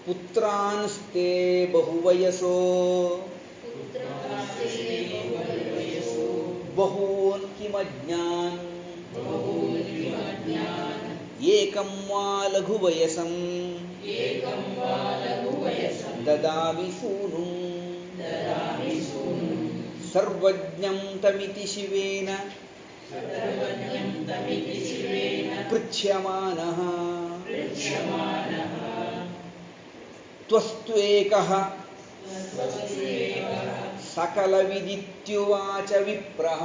पुत्रांस्ते बहुवयसो बहून् किमज्ञान् एकं वा लघुवयसं ददामि सूनुं सर्वज्ञं तमिति शिवेन पृच्छ्यमानः त्वस्त्वेकः सकलविदित्युवाच विप्रः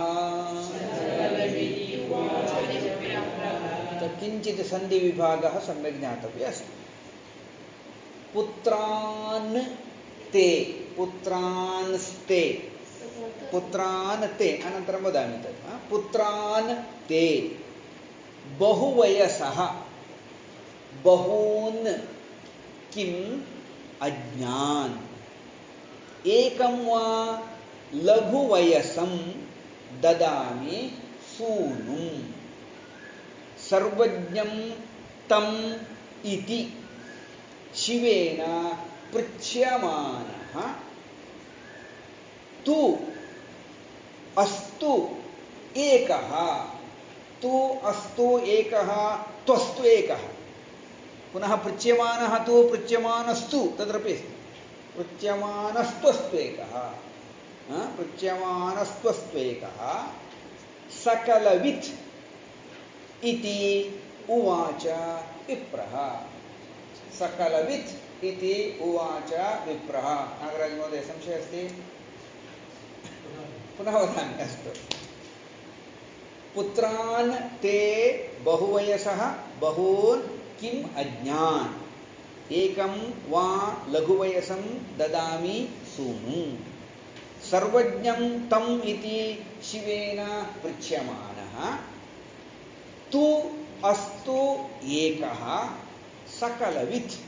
किञ्चित् सन्धिविभागः सम्यक् ज्ञातव्यः अस्ति पुत्रान् ते पुत्रान्स्ते पुत्रान् ते अनन्तरं वदामि तत् पुत्रान् ते बहुवयसः बहून् किम् अज्ञान् एकं वा लघुवयसं ददामि सूनुं सर्वज्ञं तम् इति शिवेन पृच्छ्यमानः तु अस्तु एकः तु अस्तु एकः त्वस्तु एकः पुनः पृच्छ्यमानः तु पृच्छ्यमानस्तु तत्रापि अस्ति पृच्छ्यमानस्त्वस्त्वेकः पृच्छ्यमानस्त्वस्त्वेकः सकलवित् इति उवाच विप्रः सकलवित् इति उवाच विप्रः नागराज महोदय संशयः अस्ति पुनः वदामि अस्तु पुत्रान् ते बहुवयसः बहून् किम् अज्ञान् एकं वा लघुवयसं ददामि सूनुं सर्वज्ञं तम् इति शिवेन पृच्छ्यमानः तु अस्तु एकः सकलवित्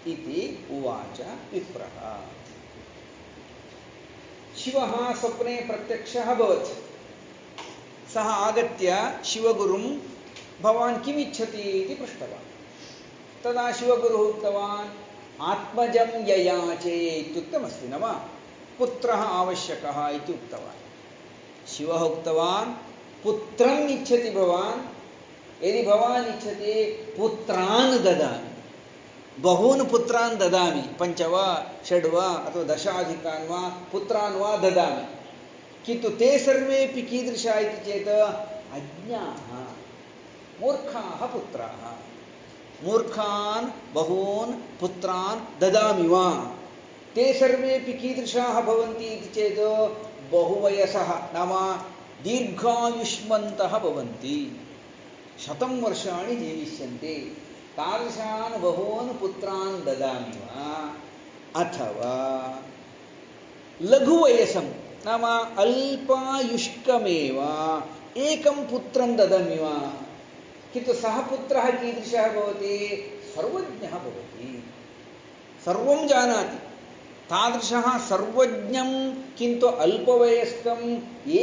इति उवाच विप्रः शिवः स्वप्ने प्रत्यक्षः अभवत् सः आगत्य शिवगुरुं भवान् किम् इच्छति इति पृष्टवान् तदा शिवगुरुः उक्तवान् आत्मजं ययाचे इत्युक्तमस्ति न वा पुत्रः आवश्यकः इति उक्तवान् शिवः उक्तवान् पुत्रम् इच्छति भवान् यदि भवान् इच्छति पुत्रान् ददामि बहून् पुत्रान् ददामि 5 वा 6 वा अथवा 10 वा पुत्रान् वा ददामि किन्तु ते सर्वेपि कीदृशाः इति चेत् अज्ञाः मूर्खाः पुत्राः मूर्खान् बहून् पुत्रान् ददामि वा ते सर्वेपि कीदृशाः भवन्ति इति चेत् बहुवयसः नाम दीर्घायुष्मन्तः भवन्ति 100 वर्षाणि जीविष्यन्ति तादृशान् बहून् पुत्रान् ददामि वा अथवा लघुवयसं नाम अल्पायुष्कमेव एकं पुत्रं ददामि वा किन्तु सः पुत्रः कीदृशः भवति सर्वज्ञः भवति सर्वं जानाति तादृशः सर्वज्ञं किन्तु अल्पवयस्कम्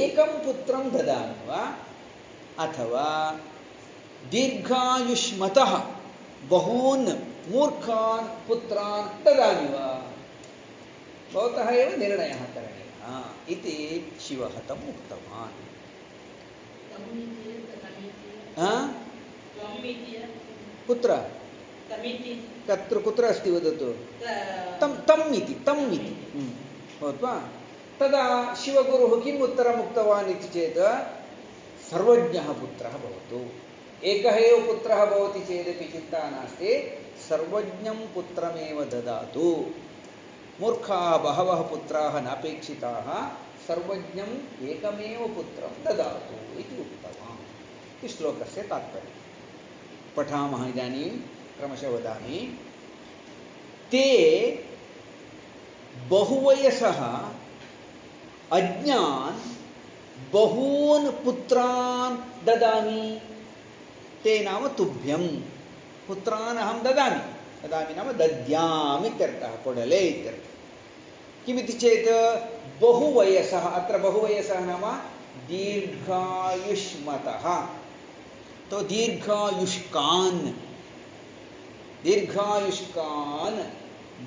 एकं पुत्रं ददामि वा अथवा दीर्घायुष्मतः बहून् मूर्खान् पुत्रान् ददामि वा भवतः एव निर्णयः करणीयः इति शिवः तम् उक्तवान् कुत्र कुत्र अस्ति वदतु तम् इति भवत्वा तदा शिवगुरुः किम् उत्तरम् उक्तवान् इति चेत् सर्वज्ञः पुत्रः भवतु एकः एव पुत्रः भवति चेदपि चिन्ता नास्ति सर्वज्ञं पुत्रमेव ददातु मूर्खाः बहवः पुत्राः नापेक्षिताः सर्वज्ञम् एकमेव पुत्रं ददातु इति उक्तवान् इति श्लोकस्य तात्पर्यं पठामः इदानीं क्रमशः वदामि ते बहुवयसः अज्ञान् बहून् पुत्रान् ददामि ते नाम तुभ्यं पुत्रान् अहं ददामि ददामि नाम दद्यामि इत्यर्थः कोडले इत्यर्थः किमिति चेत् बहुवयसः अत्र बहुवयसः नाम दीर्घायुष्मतः तो दीर्घायुष्कान्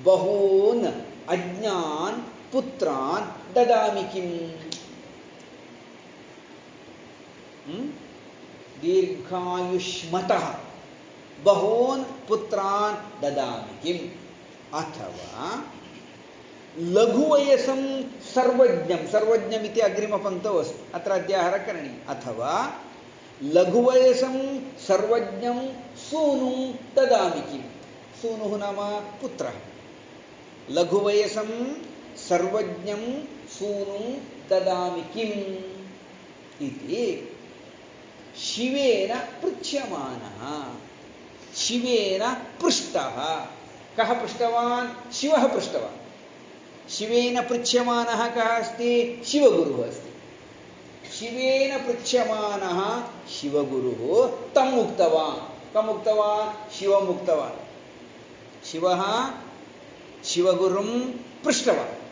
बहून् अज्ञान् पुत्रान् ददामि किम् दीर्घायुष्मतः बहून् पुत्रान् ददामि किम् अथवा लघुवयसं सर्वज्ञं सर्वज्ञमिति अग्रिमपङ्क्तौ अस्ति अत्र अध्याहारः करणीयः अथवा लघुवयसं सर्वज्ञं सूनुं ददामि किम् सूनुः नाम पुत्रः लघुवयसं सर्वज्ञं सूनुं ददामि किम् इति शिवेन पृच्छ्यमानः शिवेन पृष्टः कः पृष्टवान् शिवः पृष्टवान् शिवेन पृच्छ्यमानः कः अस्ति शिवगुरुः अस्ति शिवेन पृच्छ्यमानः शिवगुरुः तम् उक्तवान् कम् उक्तवान् शिवम् उक्तवान् शिवः शिवगुरुं पृष्टवान्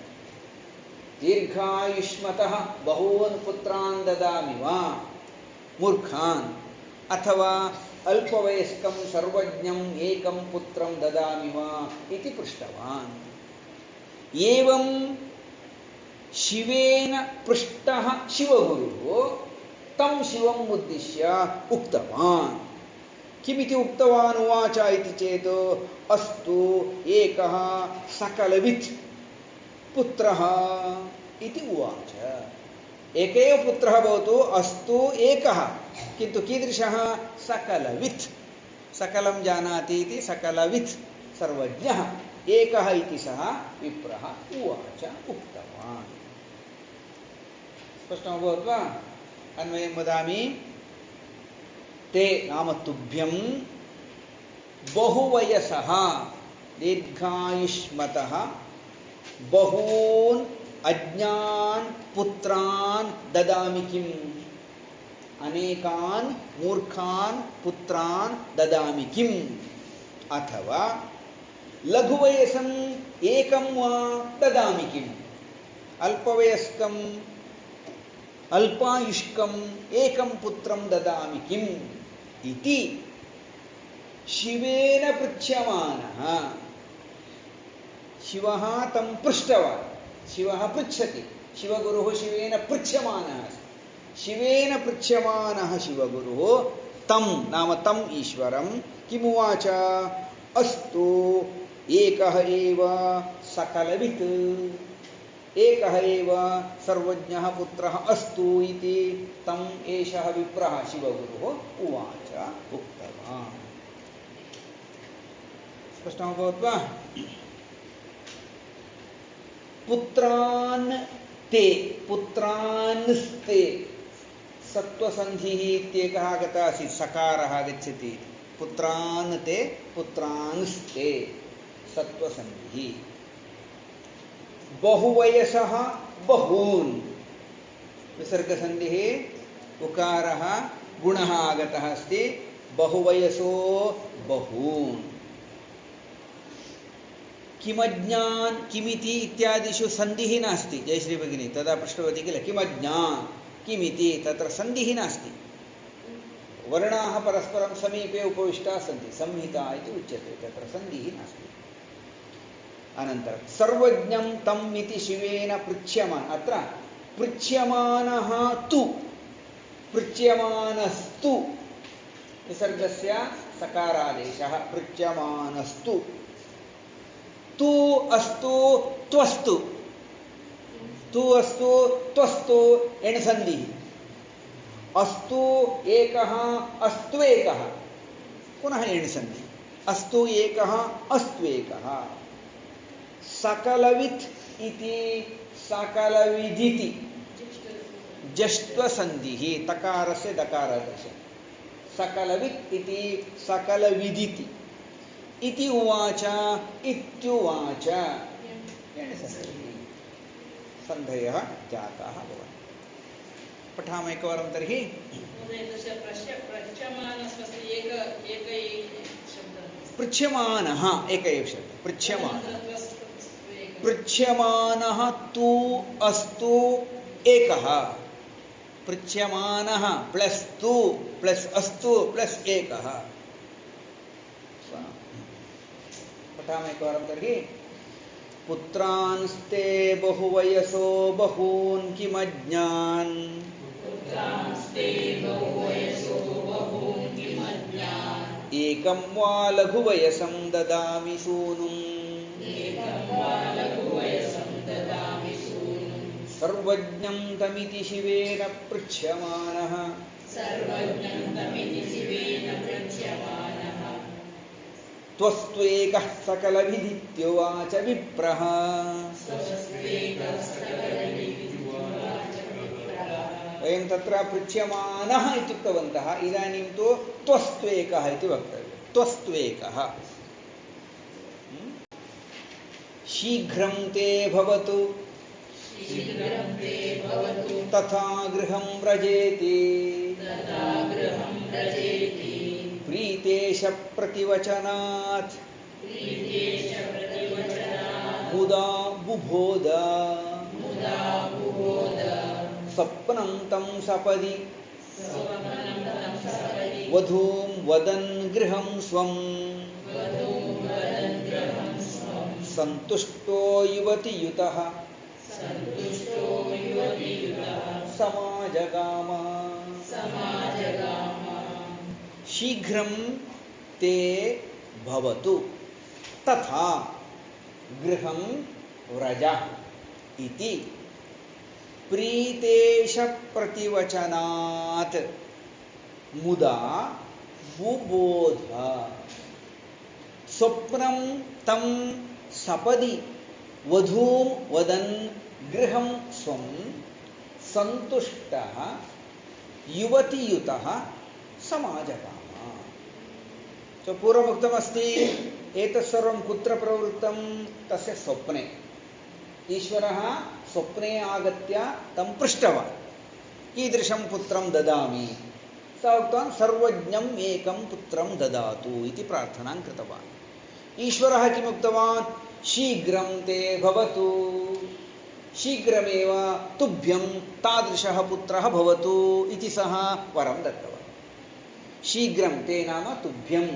दीर्घायुष्मतः बहून् पुत्रान् ददामि वा मूर्खान् अथवा अल्पवयस्कं सर्वज्ञम् एकं पुत्रं ददामि वा इति पृष्टवान् एवं शिवेन पृष्टः शिवगुरुः तं शिवम् उद्दिश्य उक्तवान् किमिति उक्तवान् उवाच इति चेत् अस्तु एकः सकलवित् पुत्रः इति उवाच एक एव पुत्रः भवतु अस्तु एकः किन्तु कीदृशः सकलवित् सकलं जानाति इति सकलवित् सर्वज्ञः एकः इति सः विप्रः उवाच उक्तवान् स्पष्टमभवत् वा अन्वयं वदामि ते नाम तुभ्यं बहुवयसः दीर्घायुष्मतः बहून् अज्ञान् पुत्रान् ददामि किम् अनेकान् मूर्खान् पुत्रान् ददामि किम् अथवा लघुवयसम् एकं वा ददामि किम् अल्पवयस्कम् अल्पायुष्कम् एकं पुत्रं ददामि किम् इति शिवेन पृच्छ्यमानः शिवः तं पृष्टवान् शिवः पृच्छति शिवगुरुः शिवेन पृच्छ्यमानः शिवेन पृच्छ्यमानः शिवगुरुः तं नाम तम् ईश्वरं किमुवाच अस्तु एकः एव सकलवित् एकः एव सर्वज्ञः पुत्रः अस्तु इति तम् एषः विप्रः शिवगुरुः उवाच उक्तवान् स्पष्टमभवत् वा पुत्रान् ते पुत्रान्स्ते सत्त्वसन्धिः इत्येकः आगतः आसीत् सकारः आगच्छति पुत्रान् ते पुत्रान्स्ते सत्त्वसन्धिः बहुवयसः बहून् विसर्गसन्धिः उकारः गुणः आगतः अस्ति बहुवयसो बहून् किमज्ञान् किमिति इत्यादिषु सन्धिः नास्ति जयश्री भगिनी तदा पृष्टवती किल किमज्ञान् किमिति तत्र सन्धिः नास्ति वर्णाः परस्परं समीपे उपविष्टाः सन्ति संहिता इति उच्यते तत्र सन्धिः नास्ति अनन्तरं सर्वज्ञं तम् इति शिवेन पृच्छ्यमानः अत्र पृच्छ्यमानः तु पृच्छ्यमानस्तु विसर्गस्य सकारादेशः पृच्छ्यमानस्तु तु अस्तु त्वस्तु तु अस्तु त्वस्तु एणसन्धिः अस्तु एकः अस्तु एकः पुनः एणसन्धिः अस्तु एकः अस्तु एकः सकलवित् इति सकलविदिति जष्ट्वसन्धिः तकारस्य दकारादेश सकलवित् इति सकलविदिति इति उवाच इत्युवाच सन्धयः जाताः भवन्ति पठामः एकवारं तर्हि पृच्छ्यमानः एक एव शब्दः पृच्छ्यमानः पृच्छ्यमानः तु अस्तु एकः पृच्छ्यमानः प्लस तु प्लस अस्तु प्लस एकः पठामः एकवारं तर्हि पुत्रांस्ते बहुवयसो बहून् किमज्ञान् एकं वा लघुवयसं ददामि सूनुम् सर्वज्ञं तमिति शिवेन पृच्छ्यमानः त्वस्त्वेकः सकलविदित्युवाच विप्रः वयं तत्र पृच्छ्यमानः इत्युक्तवन्तः इदानीं तु त्वस्त्वेकः इति वक्तव्यं त्वस्त्वेकः शीघ्रं ते भवतु तथा गृहं व्रजेति प्रीतेश प्रतिवचनात् मुदा बुबोध स्वप्नं तं सपदि वधूं वदन् गृहं स्वं संतुष्टो युवतियुतः समाजगाम शीघ्रं ते भवतु तथा गृहं व्रज इति प्रीतेश प्रतिवचनात् मुदा बुबोध स्वप्नं तं सपदि वधूं वदन् गृहं स्वं संतुष्टः युवतियुतः समाजगाम सो पूर्वमुक्तमस्ति एतत् सर्वं कुत्र प्रवृत्तं तस्य स्वप्ने ईश्वरः स्वप्ने आगत्य तं पृष्टवान् कीदृशं पुत्रं ददामि सः उक्तवान् सर्वज्ञम् एकं पुत्रं ददातु इति प्रार्थनां कृतवान् ईश्वरः किमुक्तवान् शीघ्रं ते भवतु शीघ्रमेव तुभ्यं तादृशः पुत्रः भवतु इति सः वरं दत्तवान् शीघ्रं ते नाम तुभ्यं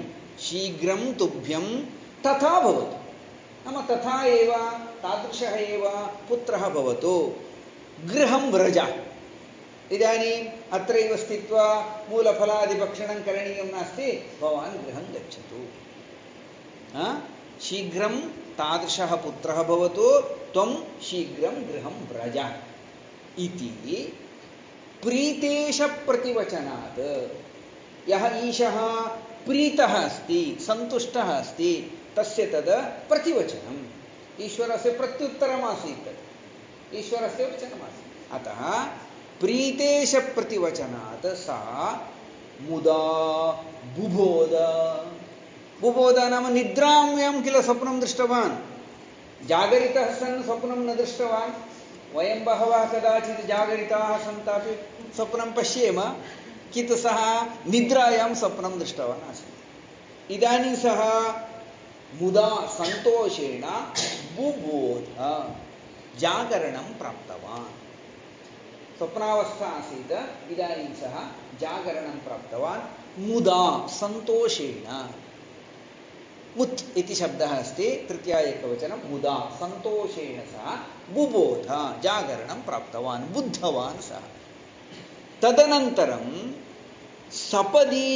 शीघ्रं तुभ्यं तथा भवतु नाम तथा एव तादृशः एव पुत्रः भवतु गृहं व्रज इदानीम् अत्रैव स्थित्वा मूलफलादिभक्षणं करणीयं नास्ति भवान् गृहं गच्छतु शीघ्रं तादृशः पुत्रः भवतु त्वं शीघ्रं गृहं व्रज इति प्रीतेश प्रतिवचनात् यः ईशः प्रीतः अस्ति सन्तुष्टः अस्ति तस्य तद् प्रतिवचनम् ईश्वरस्य प्रत्युत्तरमासीत् ईश्वरस्य वचनमासीत् अतः प्रीतेश प्रतिवचनात् सः मुदा बुबोध बुबोध नाम निद्रायां किल स्वप्नं दृष्टवान् जागरितः सन् स्वप्नं न दृष्टवान् वयं बहवः कदाचित् जागरिताः सन्तापि स्वप्नं पश्येम किन्तु सः निद्रायां स्वप्नं दृष्टवान् आसीत् इदानीं सः मुदा सन्तोषेण बुबोध जागरणं प्राप्तवान् स्वप्नावस्था आसीत् इदानीं सः जागरणं प्राप्तवान् मुदा सन्तोषेण मुत् इति शब्दः अस्ति तृतीया एकवचनं मुदा सन्तोषेण सः बुबोध जागरणं प्राप्तवान् बुद्धवान् सः तदनन्तरं सपदि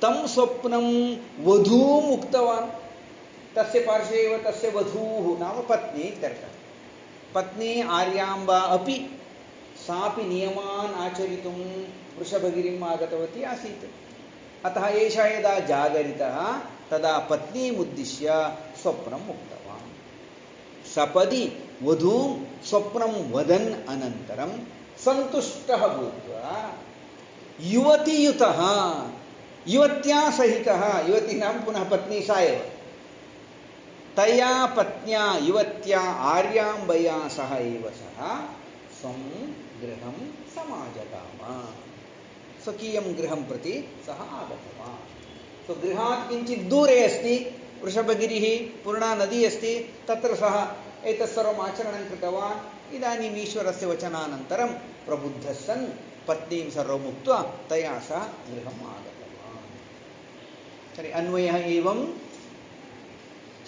तं स्वप्नं वधूम् उक्तवान् तस्य पार्श्वे एव तस्य वधूः नाम पत्नी इत्यर्थः पत्नी आर्याम्बा अपि सापि नियमान् आचरितुं वृषभगिरिम् आगतवती आसीत् अतः एषः यदा जागरितः तदा पत्नीमुद्दिश्य स्वप्नम् उक्तवान् सपदि वधूं स्वप्नं वदन् अनन्तरं सन्तुष्टः भूत्वा युवतियुतः युवत्या सहितः युवती नाम पुनः पत्नी सा एव तया पत्न्या युवत्या आर्याम्बया सह एव सः स्वं गृहं समाजगाम स्वकीयं गृहं प्रति सः आगतवान् सो गृहात् किञ्चित् दूरे अस्ति वृषभगिरिः पूर्णा नदी अस्ति तत्र सः एतत् सर्वम् आचरणं कृतवान् इदानीम् ईश्वरस्य वचनानन्तरं प्रबुद्धः सन् पत्नीं सर्वम् उक्त्वा तया सह गृहम् आगतवान् तर्हि अन्वयः एवं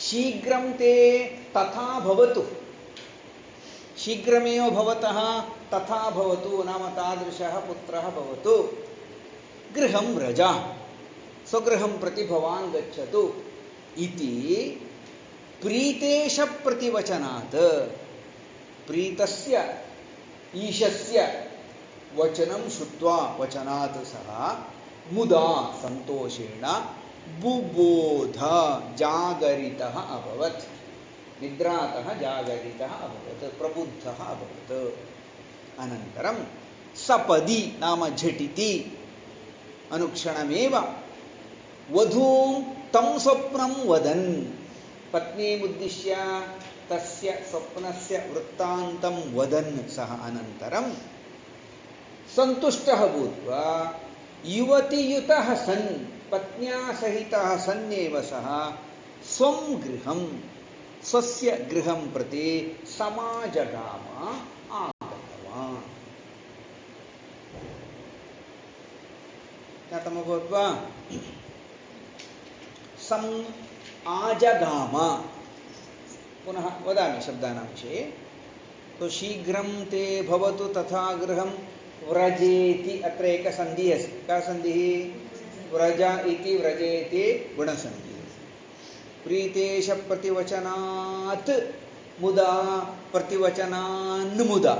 शीघ्रं ते तथा भवतु, शीघ्रमेव भवतः तथा भवतु, नाम तादृशः पुत्रः भवतु। गृहं व्रज, स्वगृहं प्रति भवान् गच्छतु इति प्रीतेश प्रतिवचनात्, प्रीतस्य ईशस्य वचनं श्रुत्वा वचनात् सः मुदा संतोषेण बुबोध, जागरितः अभवत्, निद्रातः जागरितः अभवत्, प्रबुद्धः अभवत्। अनन्तरं सपदि नाम झटिति अनुक्षणमेव वधूं तं स्वप्नं वदन्, पत्नीमुद्दिश्य तस्य स्वप्नस्य वृत्तान्तं वदन् सः अनन्तरं सन्तुष्टः भूत्वा युवतियुतः सन्, पत्न्या सहितः सन्नेव सः स्वं गृहं, स्वस्य गृहं प्रति समाजगाम, आगतवान्। ज्ञातमभवत् वा? सम् आजगाम, पुनः वदामि शब्दानां विषये। तो शीघ्रं ते भवतु तथा गृहं व्रजेति, अत्र एका सन्धिः अस्ति। का सन्धिः? व्रज इति व्रजेति गुणसन्धिः। प्रीतेश प्रतिवचनात् मुदा, प्रतिवचनान् मुदा,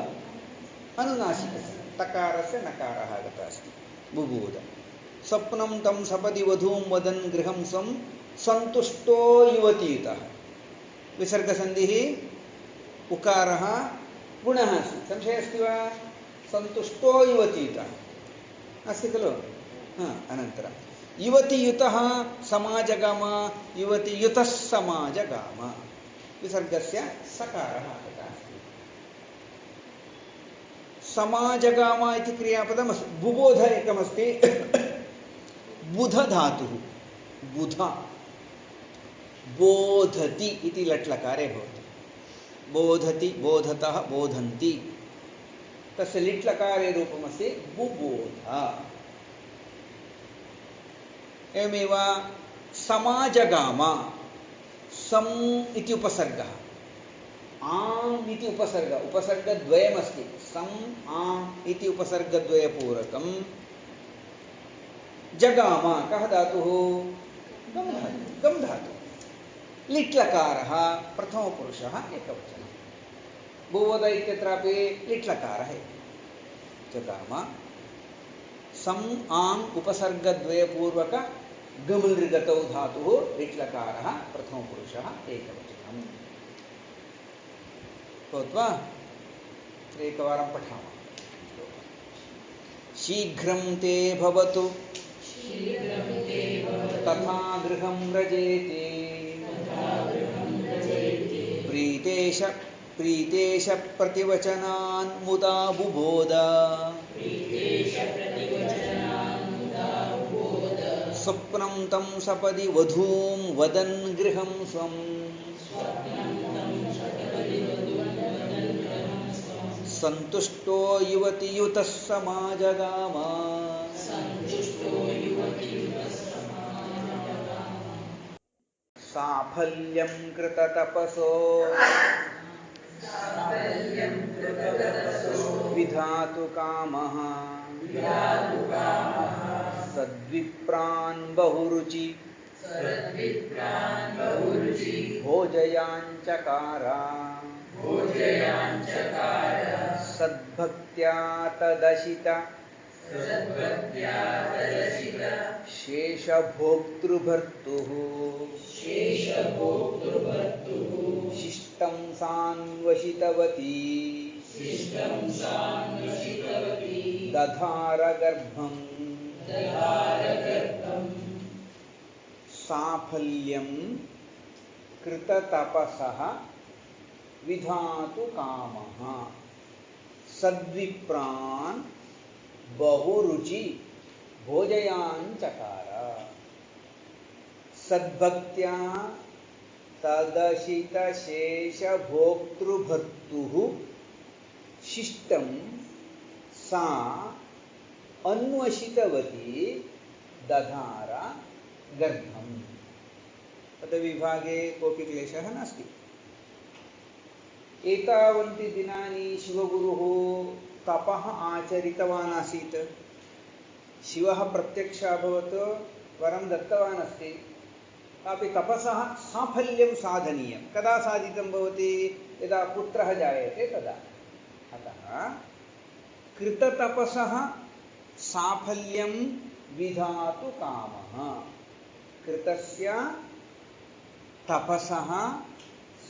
अनुनासिकस्य तकारस्य नकारः आगतः अस्ति, बुबोध। स्वप्नं तं सपदि वधूं वदन् गृहं स्वं सन्तुष्टो युवतीयुतः। विसर्गसन्धिः, उकारः गुणः अस्ति, संशयः अस्ति वा? सन्तुष्टो युवतीयुतः अस्ति खलु? अनन्तरं युवतीयुतः समाजगाम, युवतीयुतः समाजगाम, विसर्गस्य सकारः आगतः अस्ति। समाजगाम इति क्रियापदमस्ति। बुबोध एकमस्ति, बुध धातुः, बुध, बोधति इति लट्लकारे भवति। बोधति, बोधतः, बोधन्ति, तस्य लिट्लकारे रूपमस्ति बुबोध। एवमेव समाजगाम, सम् इति उपसर्गः, आम् इति उपसर्ग, उपसर्गद्वयमस्ति। सम् आम् इति उपसर्गद्वयपूर्वकं जगाम, कः धातुः? गम धातुः, गम धातुः। लिट्लकारः प्रथमपुरुषः एकवचनं, बुबोध इत्यत्रापि लिट्लकारः जगाम। सम् आम् उपसर्गद्वयपूर्वक गमनृगतौ धातुः लिट्लकारः प्रथमपुरुषः एकवचनम्। भवत्वा एकवारं पठामः। शीघ्रं ते भवतु तथा गृहं व्रजेति, प्रीतेश प्रीतेश प्रतिवचनान् मुदा बुबोध, स्वप्नं तं सपदि वधूं वदन् गृहं स्वं, सन्तुष्टो युवतियुतः समाजगाम, साफल्यं कृततपसो विधातु कामः, सद्विप्रान् बहुरुचि भोजयाञ्चकार, सद्भक्त्या तदशित शेषभोक्तृभर्तुः, शिष्टं सान्वशितवती दधार गर्भं, साफल्यं कृततपसः विधातु कामः, सद्विप्रान् बहुरुचि भोजयाञ्चकार, सद्भक्त्या तदशितशेषभोक्तृभर्तुः, शिष्टं सा अन्वशितवती दधार गर्भं। पदविभागे कोऽपि क्लेशः नास्ति। एतावन्ति दिनानि शिवगुरुः तपः आचरितवान् आसीत्। शिवः प्रत्यक्षः अभवत्, वरं दत्तवान् अस्ति। अपि तपसः साफल्यं साधनीयं। कदा साधितं भवति? यदा पुत्रः जायते तदा। अतः कृततपसः साफल्यं विधातु कामः। कृतस्य तपसः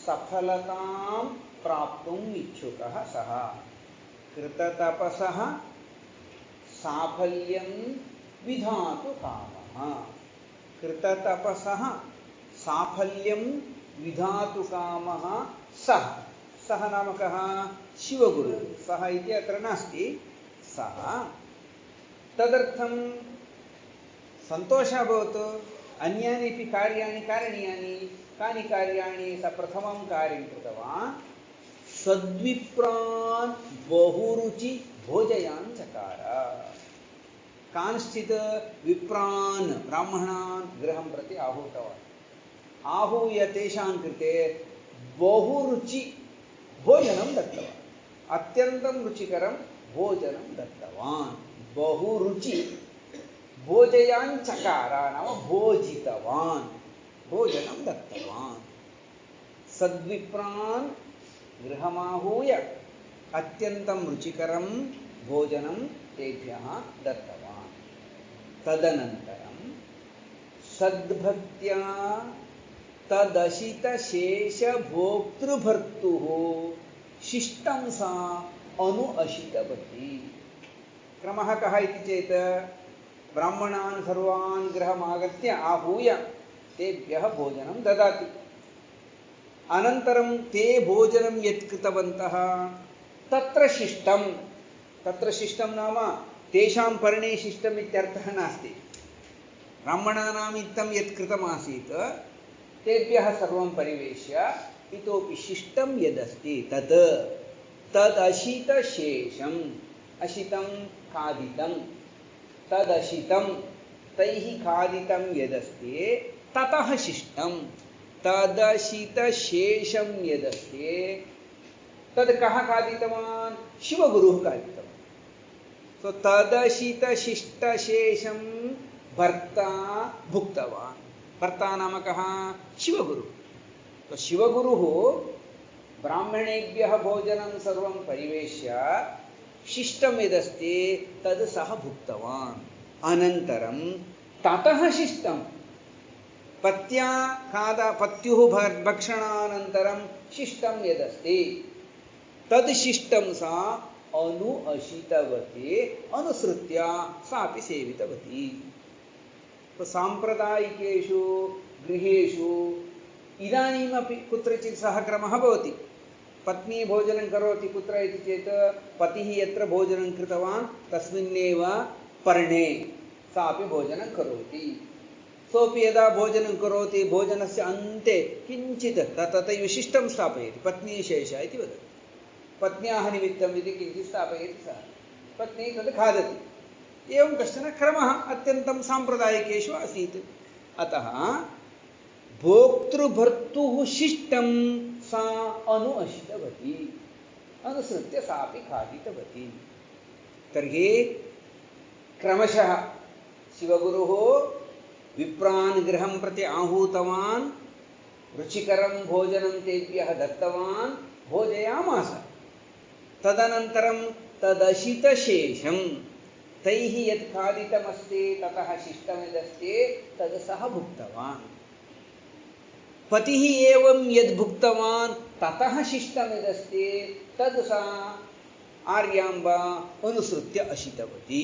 सफलतां प्राप्तुम् इच्छुकः सः। कृततपसः साफल्यं विधातु कामः। कृततपसः साफल्यं विधातु कामः सः। सः नाम कः? शिवगुरुः। सः इति अत्र नास्ति, सः। तदर्थं सन्तोषः अभवत्। अन्यान्यपि कार्याणि कारणीयानि। कानि कार्याणि? स प्रथमं कार्यं कृतवान्, सद्विप्रान् बहुरुचि भोजयान् चकार। कांश्चित् विप्रान् ब्राह्मणान् गृहं प्रति आहूतवान्। आहूय तेषां कृते बहुरुचि भोजनं दत्तवान्। अत्यन्तं रुचिकरं भोजनं दत्तवान्। बहुरुचि भोजयान् चकार नाम भोजितवान्, भोजनं दत्तवान्। सद्विप्रान् गृहमाहूय अत्यन्तं रुचिकरं भोजनं तेभ्यः दत्तवान्। तदनन्तरं सद्भक्त्या तदशितशेषभोक्तृभर्तुः शिष्टं सा अनु अशितवती। क्रमः कः इति चेत् ब्राह्मणान् सर्वान् गृहमागत्य आहूय तेभ्यः भोजनं ददाति। अनन्तरं ते भोजनं यत् कृतवन्तः तत्र शिष्टं, तत्र शिष्टं नाम तेषां पर्णे शिष्टम् इत्यर्थः नास्ति। ब्राह्मणानां निमित्तं यत् कृतमासीत् तेभ्यः सर्वं परिवेश्य इतोपि शिष्टं यदस्ति तत् तदशितशेषम्, अशितं खादितं, तदशितं तैः खादितं यदस्ति ततः शिष्टं, तदशितशेषं यदस्ति तद् कः खादितवान्? शिवगुरुः खादितवान्। सो तदशितशिष्टशेषं भर्ता भुक्तवान्। भर्ता नाम कः? शिवगुरुः। तो शिवगुरुः ब्राह्मणेभ्यः भोजनं सर्वं परिवेश्य शिष्टं यदस्ति तद् सः भुक्तवान्। अनन्तरं ततः शिष्टं पत्युः भक्षणानन्तरं शिष्टं यदस्ति तद् शिष्टं सा अनु अशितवती, अनुसृत्य सापि सेवितवती। तो साम्प्रदायिकेषु गृहेषु इदानीमपि कुत्रचित् सः क्रमः भवति। पत्नी भोजनं करोति कुत्र इति चेत् पतिः यत्र भोजनं कृतवान् तस्मिन्नेव पर्णे सापि भोजनं करोति। सोऽपि यदा भोजनं करोति भोजनस्य अन्ते किञ्चित् तथैव शिष्टं स्थापयति। पत्नीशेषः इति वदति। पत्न्याः निमित्तम् इति किञ्चित् स्थापयति सः, पत्नी तद् खादति। एवं कश्चन क्रमः अत्यन्तं साम्प्रदायिकेषु आसीत्। अतः भोक्तृभर्तुः शिष्टं सा अनु अशितवती, अनुसृत्य सापि खादितवती। तर्हि क्रमशः शिवगुरुः विप्रान् गृहं प्रति आहूतवान्, रुचिकरं भोजनं तेभ्यः दत्तवान्, भोजयामास। तदनन्तरं तदशितशेषं तैः यत् खादितमस्ति ततः शिष्टमिदस्ति तद् सः भुक्तवान्। पतिः एवं यद् भुक्तवान् ततः शिष्टमिदस्ति तद् सा आर्याम्बा अनुसृत्य अशितवती।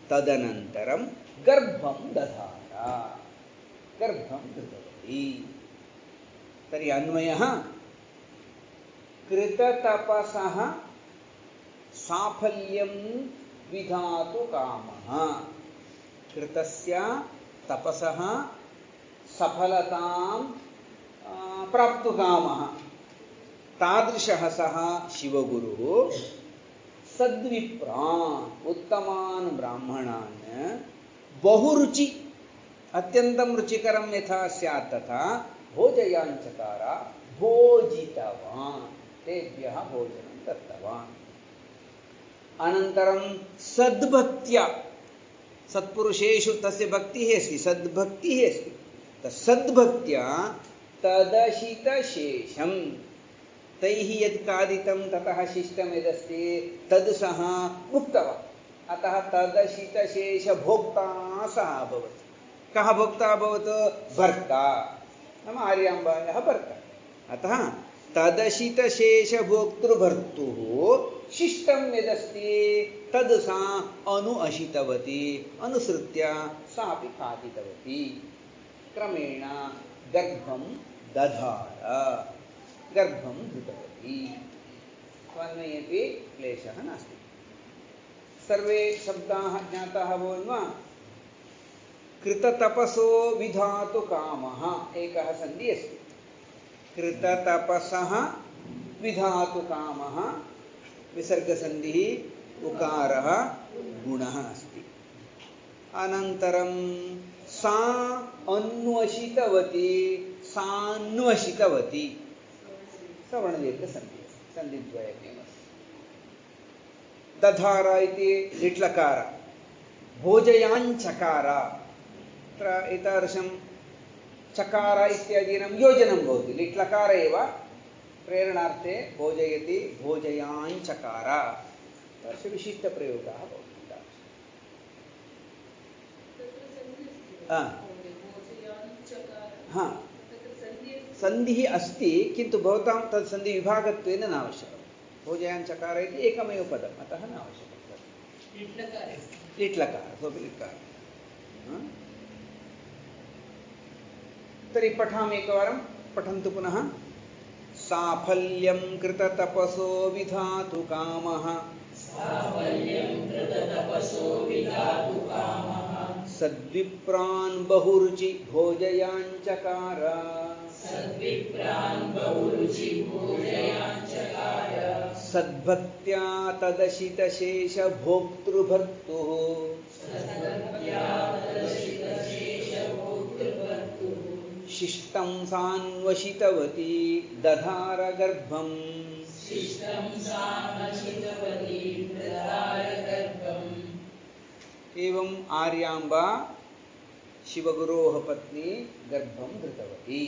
तदनन्तरं गर्भं दधार, गर्भं कृतवती। तर्हि अन्वयः कृततपसः साफल्यं विधातु कामः। कृतस्य तपसः सफलतां प्राप्तु कामः। तादृशः सः शिवगुरुः सद्विप्रान् उत्तमान् ब्राह्मणान् बहुरुचि अत्यन्तं रुचिकरं यथा स्यात् तथा भोजयाञ्चकार, भोजितवान्। तेभ्यः भोजनं दत्तवान् अनन्तरं सद्भक्त्या सत्पुरुषेषु तस्य भक्तिः अस्ति सद्भक्तिः अस्ति तत्सद्भक्त्या तदशितशेषं तैः यत् खादितं ततः शिष्टं यदस्ति तद् सः भुक्तवान् अतः तदशितशेषभोक्ता सः अभवत् कः भोक्ता अभवत् भर्ता नाम आर्याम्बायाः भर्ता अतः तदशितशेषभोक्तृभर्तुः शिष्टं यदस्ति तद् सा अशितवती अनुसृत्य सापि खादितवती क्रमेण गर्भं दधार गर्भं धृतवती त्वन्मयेपि क्लेशः नास्ति सर्वे शब्दाः ज्ञाताः भवन् वा कृततपसो विधातु कामः एकः सन्धिः अस्ति कृततपसः विधातु कामः विसर्गसन्धिः उकारः गुणः अस्ति अनन्तरं सा अन्वशितवती सान्वशितवती सवर्णदीर्घसन्धिः सन्धिद्वयमेव दधार इति लिट्लकार भोजयाञ्चकार अत्र एतादृशं चकार इत्यादीनां योजनं भवति लिट्लकार एव प्रेरणार्थे भोजयति भोजयाञ्चकार तस्य विशिष्टप्रयोगः भवति हाँ सन्धिः अस्ति किन्तु भवतां तत् सन्धिविभागत्वेन न आवश्यकं भोजयाञ्चकार इति एकमेव पदम् अतः न आवश्यकं लिट्लकार सोऽपि लिट्लकार तर्हि पठामि एकवारं पठन्तु पुनः साफल्यं कृततपसो विधातु कामः सद्विप्रान् बहुरुचि भोजयाञ्चकार सद्भक्त्या तदशितशेषभोक्तृभर्तुः शिष्टं सान्वशितवती दधार गर्भम् एवं आर्याम्बा शिवगुरोः पत्नी गर्भं धृतवती